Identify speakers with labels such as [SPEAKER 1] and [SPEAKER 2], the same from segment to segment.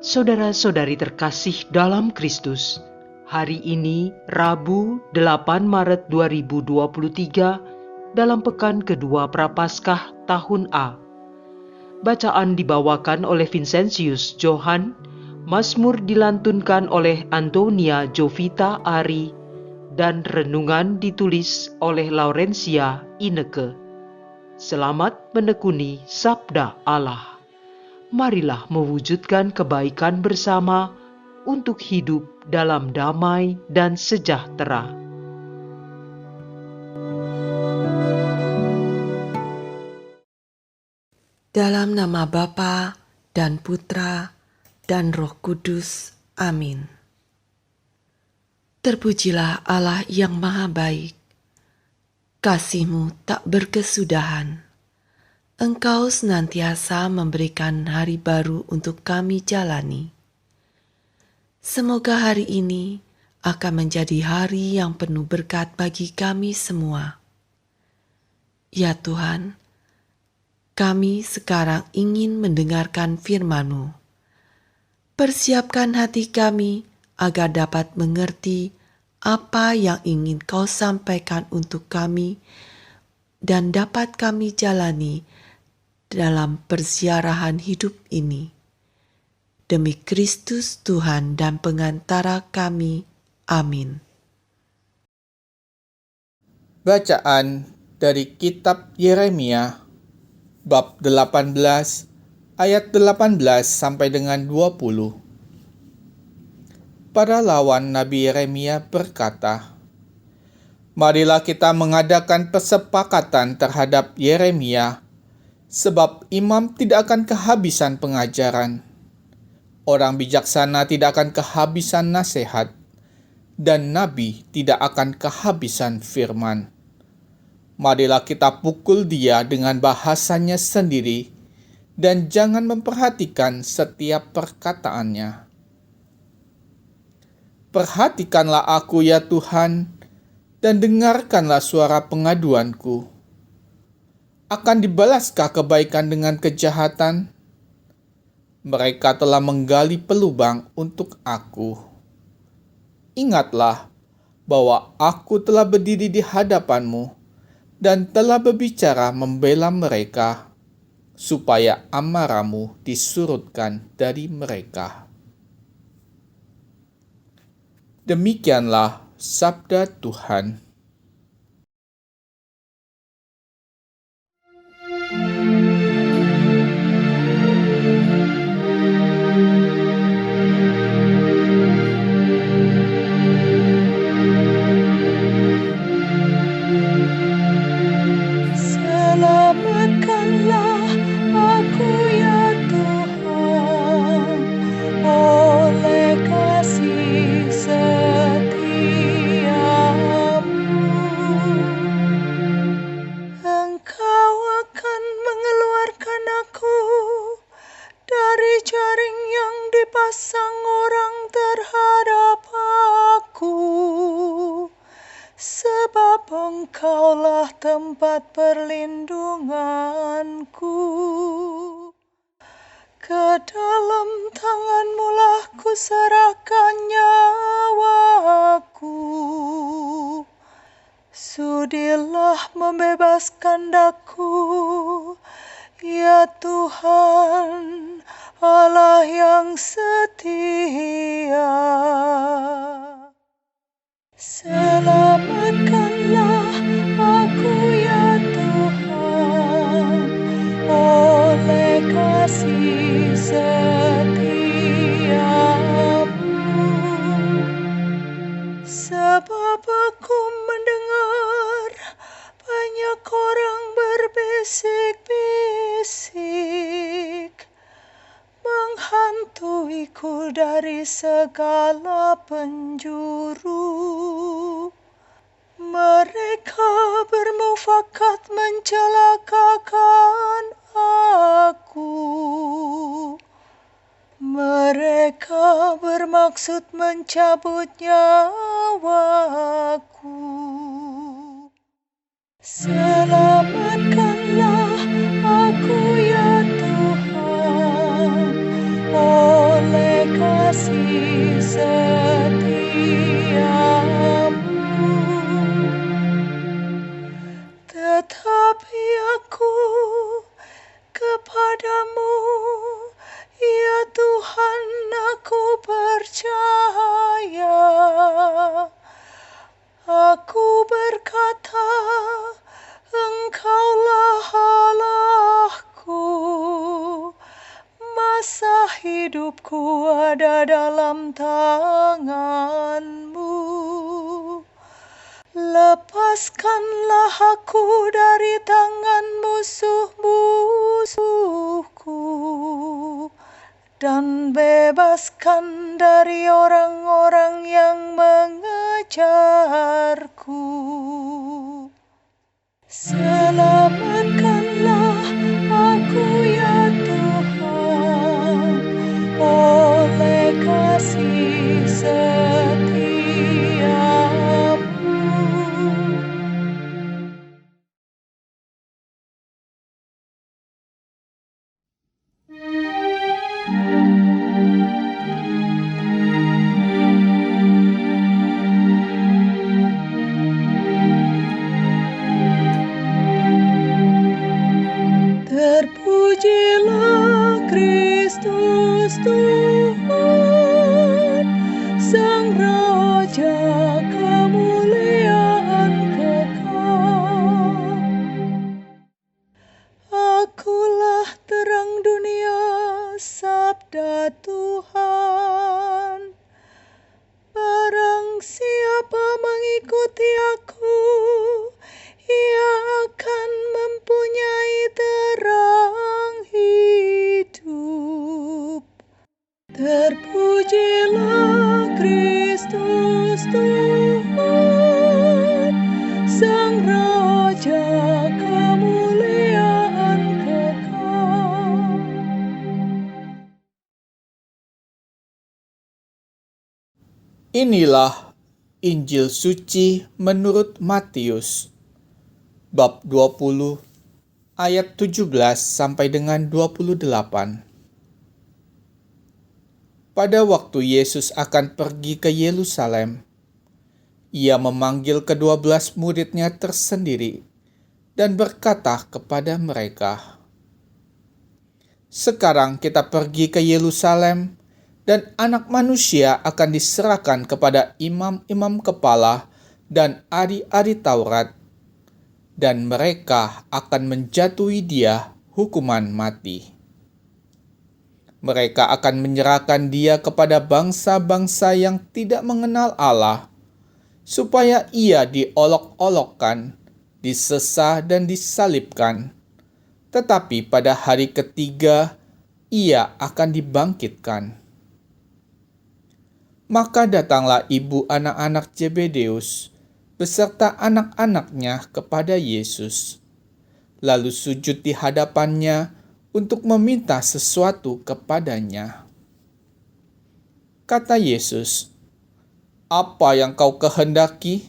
[SPEAKER 1] Saudara-saudari terkasih dalam Kristus, hari ini Rabu 8 Maret 2023 dalam pekan kedua Prapaskah tahun A. Bacaan dibawakan oleh Vincentius Johan, Mazmur dilantunkan oleh Antonia Jovita Ari, dan renungan ditulis oleh Laurencia Ineke. Selamat menekuni Sabda Allah. Marilah mewujudkan kebaikan bersama untuk hidup dalam damai dan sejahtera.
[SPEAKER 2] Dalam nama Bapa dan Putra dan Roh Kudus. Amin. Terpujilah Allah yang Maha Baik. Kasih-Mu tak berkesudahan. Engkau senantiasa memberikan hari baru untuk kami jalani. Semoga hari ini akan menjadi hari yang penuh berkat bagi kami semua. Ya Tuhan, kami sekarang ingin mendengarkan firman-Mu. Persiapkan hati kami agar dapat mengerti apa yang ingin Kau sampaikan untuk kami dan dapat kami jalani dalam perziarahan hidup ini. Demi Kristus Tuhan dan pengantara kami. Amin.
[SPEAKER 3] Bacaan dari kitab Yeremia bab 18 ayat 18 sampai dengan 20. Para lawan Nabi Yeremia berkata, "Marilah kita mengadakan kesepakatan terhadap Yeremia, sebab imam tidak akan kehabisan pengajaran. Orang bijaksana tidak akan kehabisan nasihat, dan nabi tidak akan kehabisan firman. Marilah kita pukul dia dengan bahasanya sendiri, dan jangan memperhatikan setiap perkataannya. Perhatikanlah aku ya Tuhan, dan dengarkanlah suara pengaduanku. Akan dibalaskah kebaikan dengan kejahatan? Mereka telah menggali pelubang untuk aku. Ingatlah bahwa aku telah berdiri di hadapan-Mu dan telah berbicara membela mereka, supaya amarah-Mu disurutkan dari mereka." Demikianlah sabda Tuhan.
[SPEAKER 4] Selamatkanlah aku ya Tuhan, oleh kasih setiamu. Engkau akan mengeluarkan aku dari jaring yang dipasang orang terhadap aku. Sebab Engkaulah tempat perlindunganku. Ke dalam tangan-Mu lah kuserahkan nyawaku. Sudilah membebaskan daku, ya Tuhan, Allah yang setia. Selamatkanlah aku ya Tuhan, oleh kasih setiamu. Sebab aku mendengar banyak orang berbisik-bisik, menghantuiku dari segala penjuru. Mereka bermufakat mencelakakan aku. Mereka bermaksud mencabut nyawaku. Selamatkanlah aku ya Tuhan, oleh setiamu. Tetapi aku kepadamu, ya Tuhan, aku percaya. Aku berkata, Engkaulah Allahku. Masa hidupku ada dalam tangan-Mu. Lepaskanlah aku dari tangan musuh-musuhku, dan bebaskan dari orang-orang yang mengejarku. Selamatkanlah aku, ya Tuhan, oleh kasih setiamu. Terpujilah Kristus Tuhan, Sang Raja kemuliaan kekal. Akulah terang dunia, sabda Tuhan. Barang siapa mengikuti aku, ia akan mempunyai terang hidup. Terpujilah Kristus Tuhan, Sang Raja kemuliaan kekal.
[SPEAKER 3] Inilah Injil suci menurut Matius, bab 20, ayat 17 sampai dengan 28. Pada waktu Yesus akan pergi ke Yerusalem, Ia memanggil ke-12 murid-Nya tersendiri dan berkata kepada mereka, "Sekarang kita pergi ke Yerusalem, dan Anak Manusia akan diserahkan kepada imam-imam kepala dan ahli-ahli Taurat, dan mereka akan menjatuhi Dia hukuman mati. Mereka akan menyerahkan Dia kepada bangsa-bangsa yang tidak mengenal Allah, supaya Ia diolok-olokkan, disesah dan disalibkan. Tetapi pada hari ketiga, Ia akan dibangkitkan." Maka datanglah ibu anak-anak Zebedeus beserta anak-anaknya kepada Yesus, lalu sujud di hadapannya untuk meminta sesuatu kepadanya. Kata Yesus, "Apa yang kau kehendaki?"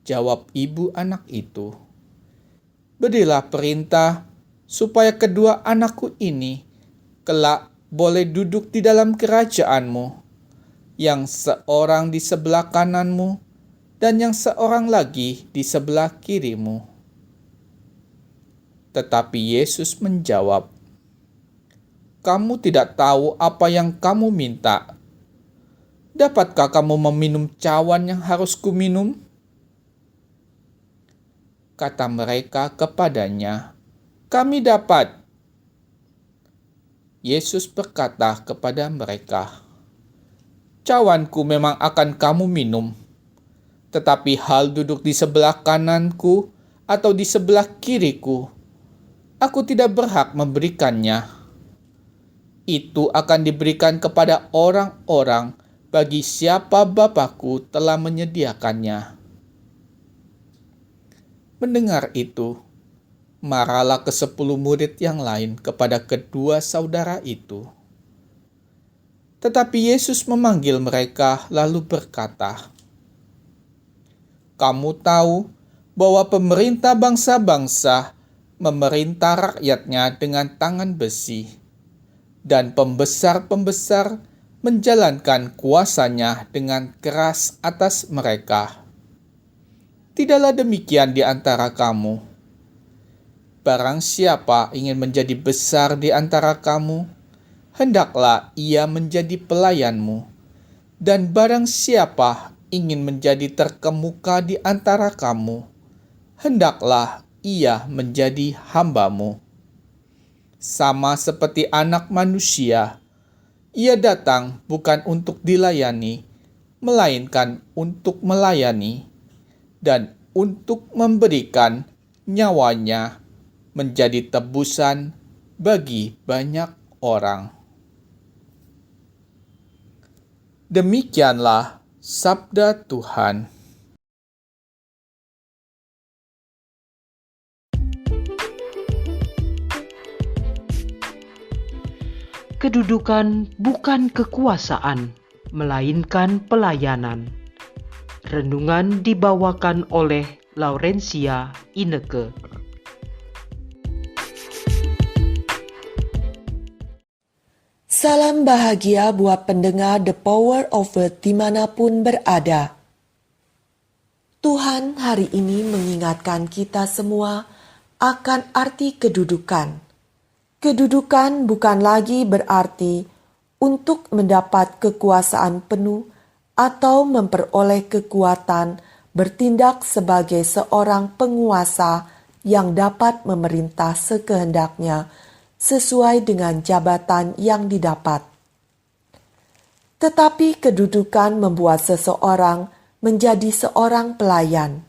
[SPEAKER 3] Jawab ibu anak itu, "Berilah perintah supaya kedua anakku ini kelak boleh duduk di dalam kerajaan-Mu, yang seorang di sebelah kanan-Mu dan yang seorang lagi di sebelah kiri-Mu." Tetapi Yesus menjawab, "Kamu tidak tahu apa yang kamu minta. Dapatkah kamu meminum cawan yang harus kuminum?" Kata mereka kepadanya, "Kami dapat." Yesus berkata kepada mereka, "Cawanku memang akan kamu minum, tetapi hal duduk di sebelah kananku atau di sebelah kiriku, aku tidak berhak memberikannya. Itu akan diberikan kepada orang-orang bagi siapa Bapa-Ku telah menyediakannya." Mendengar itu, marahlah ke-10 murid yang lain kepada kedua saudara itu. Tetapi Yesus memanggil mereka lalu berkata, "Kamu tahu bahwa pemerintah bangsa-bangsa memerintah rakyatnya dengan tangan besi, dan pembesar-pembesar menjalankan kuasanya dengan keras atas mereka. Tidaklah demikian di antara kamu. Barang siapa ingin menjadi besar di antara kamu, hendaklah ia menjadi pelayanmu. Dan barang siapa ingin menjadi terkemuka di antara kamu, hendaklah ia menjadi hambamu. Sama seperti Anak Manusia, ia datang bukan untuk dilayani, melainkan untuk melayani, dan untuk memberikan nyawanya menjadi tebusan bagi banyak orang. Demikianlah sabda Tuhan.
[SPEAKER 1] Kedudukan bukan kekuasaan, melainkan pelayanan. Renungan dibawakan oleh Laurencia Ineke.
[SPEAKER 2] Salam bahagia buat pendengar The Power of Word dimanapun berada. Tuhan hari ini mengingatkan kita semua akan arti kedudukan. Kedudukan bukan lagi berarti untuk mendapat kekuasaan penuh atau memperoleh kekuatan bertindak sebagai seorang penguasa yang dapat memerintah sekehendaknya sesuai dengan jabatan yang didapat. Tetapi kedudukan membuat seseorang menjadi seorang pelayan,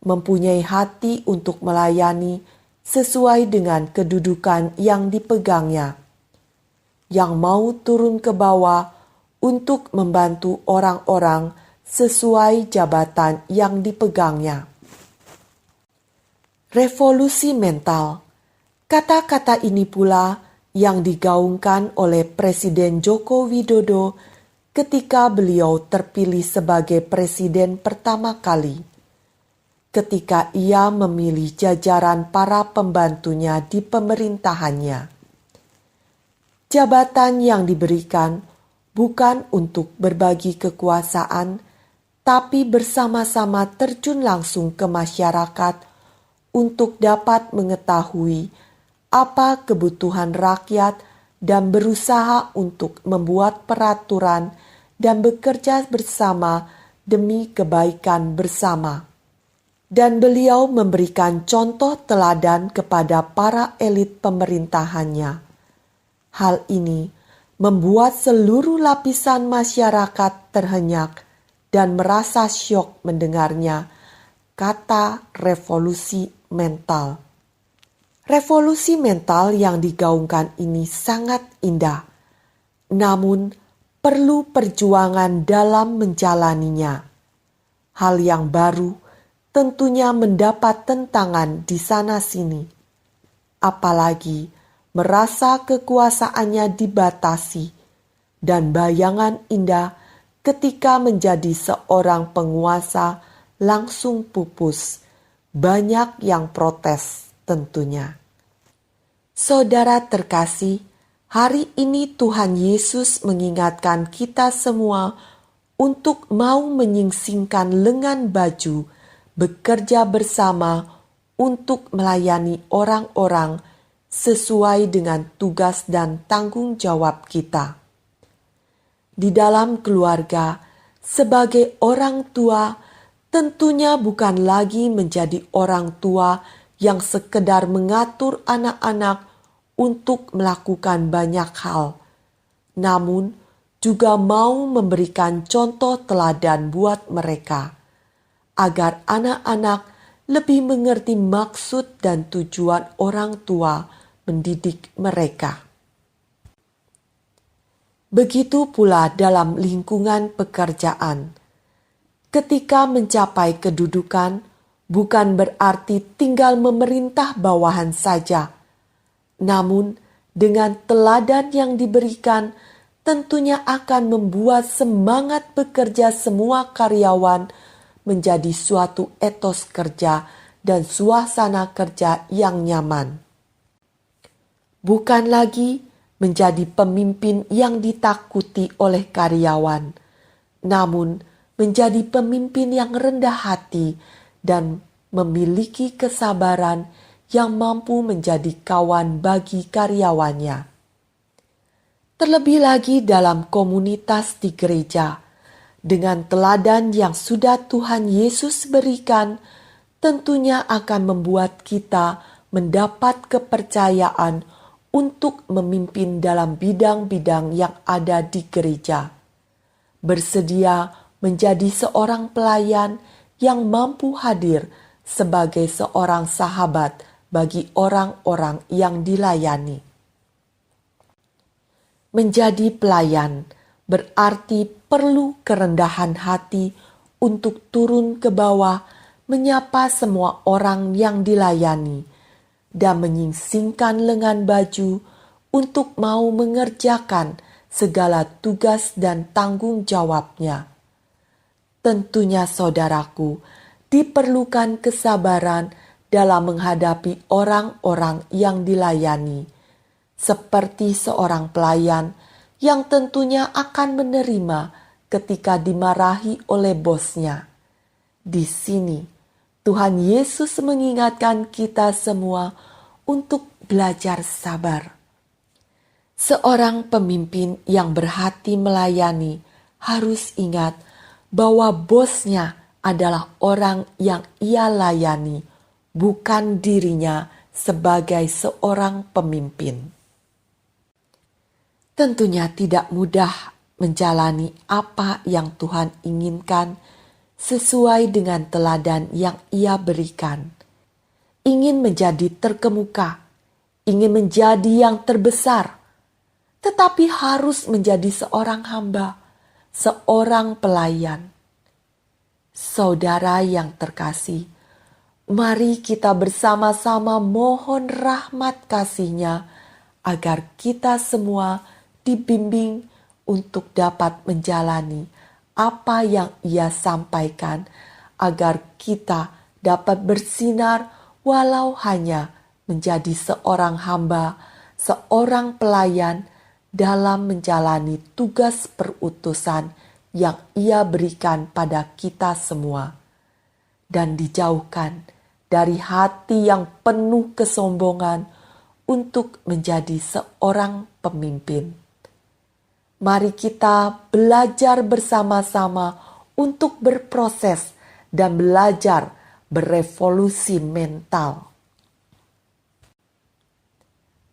[SPEAKER 2] mempunyai hati untuk melayani sesuai dengan kedudukan yang dipegangnya, yang mau turun ke bawah untuk membantu orang-orang sesuai jabatan yang dipegangnya. Revolusi mental. Kata-kata ini pula yang digaungkan oleh Presiden Joko Widodo ketika beliau terpilih sebagai presiden pertama kali. Ketika ia memilih jajaran para pembantunya di pemerintahannya. Jabatan yang diberikan bukan untuk berbagi kekuasaan, tapi bersama-sama terjun langsung ke masyarakat untuk dapat mengetahui apa kebutuhan rakyat dan berusaha untuk membuat peraturan dan bekerja bersama demi kebaikan bersama. Dan beliau memberikan contoh teladan kepada para elit pemerintahannya. Hal ini membuat seluruh lapisan masyarakat terhenyak dan merasa syok mendengarnya kata revolusi mental. Revolusi mental yang digaungkan ini sangat indah, namun perlu perjuangan dalam menjalaninya. Hal yang baru tentunya mendapat tentangan di sana-sini, apalagi merasa kekuasaannya dibatasi dan bayangan indah ketika menjadi seorang penguasa langsung pupus. Banyak yang protes tentunya. Saudara terkasih, hari ini Tuhan Yesus mengingatkan kita semua untuk mau menyingsingkan lengan baju, bekerja bersama untuk melayani orang-orang sesuai dengan tugas dan tanggung jawab kita. Di dalam keluarga, sebagai orang tua, tentunya bukan lagi menjadi orang tua yang sekedar mengatur anak-anak untuk melakukan banyak hal, namun juga mau memberikan contoh teladan buat mereka, agar anak-anak lebih mengerti maksud dan tujuan orang tua mendidik mereka. Begitu pula dalam lingkungan pekerjaan. Ketika mencapai kedudukan, bukan berarti tinggal memerintah bawahan saja, namun dengan teladan yang diberikan tentunya akan membuat semangat bekerja semua karyawan menjadi suatu etos kerja dan suasana kerja yang nyaman. Bukan lagi menjadi pemimpin yang ditakuti oleh karyawan, namun menjadi pemimpin yang rendah hati dan memiliki kesabaran yang mampu menjadi kawan bagi karyawannya. Terlebih lagi dalam komunitas di gereja, dengan teladan yang sudah Tuhan Yesus berikan, tentunya akan membuat kita mendapat kepercayaan untuk memimpin dalam bidang-bidang yang ada di gereja. Bersedia menjadi seorang pelayan yang mampu hadir sebagai seorang sahabat bagi orang-orang yang dilayani. Menjadi pelayan berarti perlu kerendahan hati untuk turun ke bawah, menyapa semua orang yang dilayani, dan menyingsingkan lengan baju untuk mau mengerjakan segala tugas dan tanggung jawabnya. Tentunya saudaraku, diperlukan kesabaran dalam menghadapi orang-orang yang dilayani, seperti seorang pelayan yang tentunya akan menerima ketika dimarahi oleh bosnya. Di sini, Tuhan Yesus mengingatkan kita semua untuk belajar sabar. Seorang pemimpin yang berhati melayani harus ingat bahwa bosnya adalah orang yang ia layani, bukan dirinya sebagai seorang pemimpin. Tentunya tidak mudah menjalani apa yang Tuhan inginkan sesuai dengan teladan yang Ia berikan. Ingin menjadi terkemuka, ingin menjadi yang terbesar, tetapi harus menjadi seorang hamba, seorang pelayan. Saudara yang terkasih, mari kita bersama-sama mohon rahmat kasih-Nya agar kita semua dibimbing untuk dapat menjalani apa yang Ia sampaikan, agar kita dapat bersinar walau hanya menjadi seorang hamba, seorang pelayan dalam menjalani tugas perutusan yang Ia berikan pada kita semua, dan dijauhkan dari hati yang penuh kesombongan untuk menjadi seorang pemimpin. Mari kita belajar bersama-sama untuk berproses dan belajar berevolusi mental.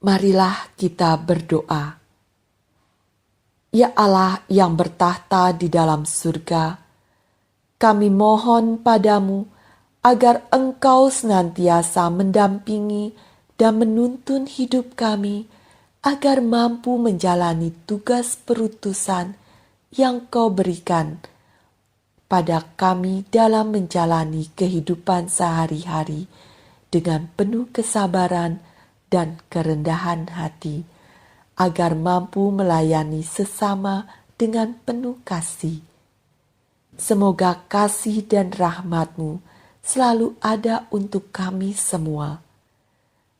[SPEAKER 2] Marilah kita berdoa. Ya Allah yang bertahta di dalam surga, kami mohon padamu agar Engkau senantiasa mendampingi dan menuntun hidup kami, agar mampu menjalani tugas perutusan yang Kau berikan pada kami dalam menjalani kehidupan sehari-hari dengan penuh kesabaran dan kerendahan hati, agar mampu melayani sesama dengan penuh kasih. Semoga kasih dan rahmat-Mu selalu ada untuk kami semua.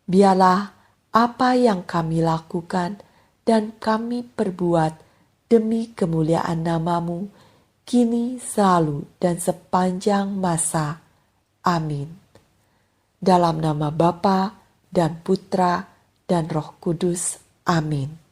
[SPEAKER 2] Biarlah apa yang kami lakukan dan kami perbuat demi kemuliaan nama-Mu, kini, selalu, dan sepanjang masa. Amin. Dalam nama Bapa dan Putra dan Roh Kudus. Amin.